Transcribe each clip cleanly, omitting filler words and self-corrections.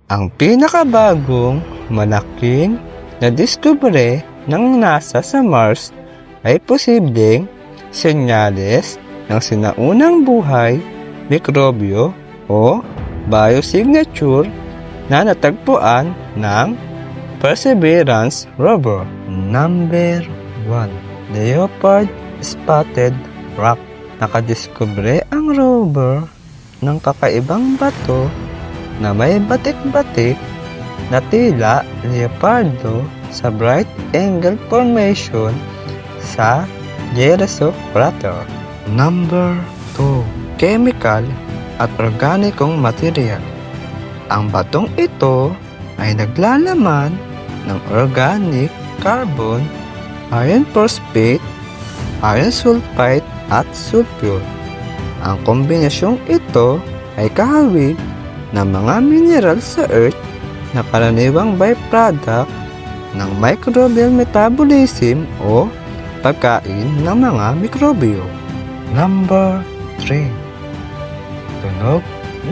Ang pinakabagong malaking na diskubre ng NASA sa Mars ay posibleng senyales ng sinaunang buhay, mikrobyo o biosignature na natagpuan ng Perseverance rover. Number 1. Leopard Spotted Rock. Nakadiskubre ang rover ng kakaibang bato na may batik-batik na tila leopardo sa Bright Angle Formation sa Jericho Crater. Number 2. Chemical at organikong material. Ang batong ito ay naglalaman ng organic carbon, iron phosphate, iron sulfide at sulfur. Ang kombinasyong ito ay kahawig ng mga mineral sa Earth na karaniwang byproduct ng microbial metabolism o pagkain ng mga mikrobyo. Number 3. Tunog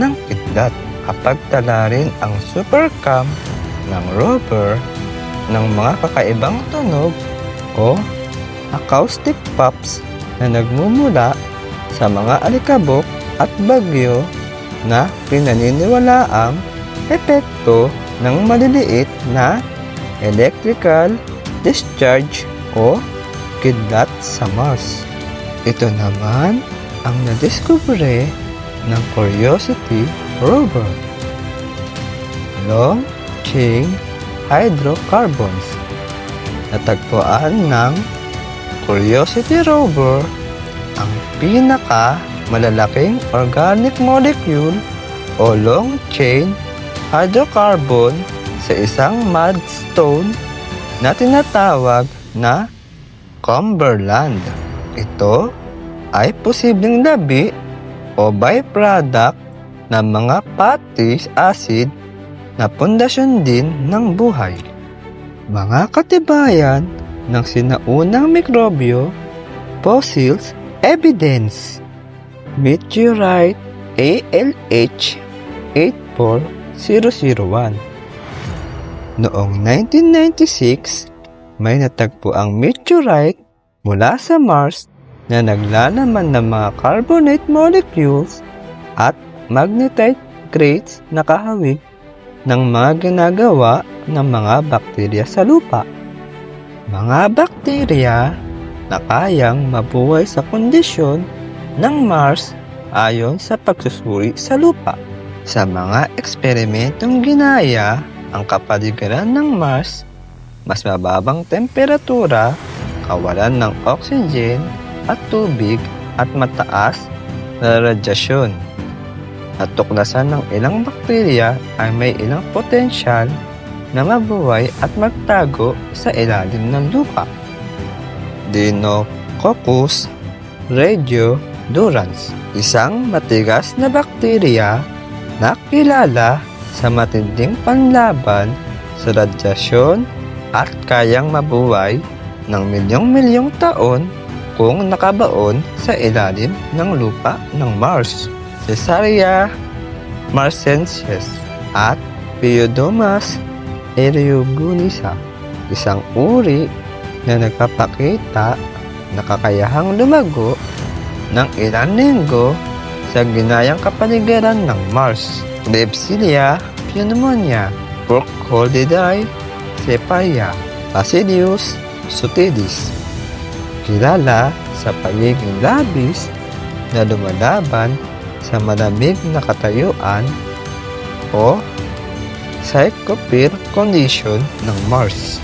ng kidlat. Kapag tala rin ang supercam ng rover ng mga kakaibang tunog o acoustic pops na nagmumula sa mga alikabok at bagyo na pinaniniwalaang epekto ng maliliit na electrical discharge o kidlat sa Mars. Ito naman ang nadiskubre ng Curiosity rover. Long chain hydrocarbons. Natagpuan ng Curiosity rover ang pinaka malalaking organic molecule o long chain hydrocarbon sa isang mudstone na tinatawag na Cumberland. Ito ay posibleng labi o byproduct ng mga fatty acid na pundasyon din ng buhay. Mga katibayan ng sinaunang mikrobyo, fossils, evidence. Meteorite ALH 84001. Noong 1996, may natagpo ang meteorite mula sa Mars na naglalaman ng mga carbonate molecules at magnetite crates na kahawig ng mga ginagawa ng mga bakterya sa lupa. Mga bakterya na kayang mabuhay sa kondisyon ng Mars ayon sa pagsusuri sa lupa. Sa mga eksperimentong ginaya ang kapaligiran ng Mars, mas mababang temperatura, kawalan ng oxygen at tubig at mataas na radyasyon. Natuklasan ng ilang bakterya ay may ilang potensyal na mabuhay at magtago sa ilalim ng lupa. Deinococcus radiodurans, isang matigas na bakterya na kilala sa matinding panlaban sa radyasyon at kayang mabuhay ng milyong-milyong taon kung nakabaon sa ilalim ng lupa ng Mars. Caesarea marcensis at Pyodomas aeruginosa, isang uri na nagpapakita na kakayahang lumago ng ilang linggo sa ginayang kapaligiran ng Mars. Klebsiella pneumonia, Burkholdidae ceparia, Bacillus subtilis, kilala sa pagiging labis na lumalaban sa malamig na katayuan o psychophyre condition ng Mars.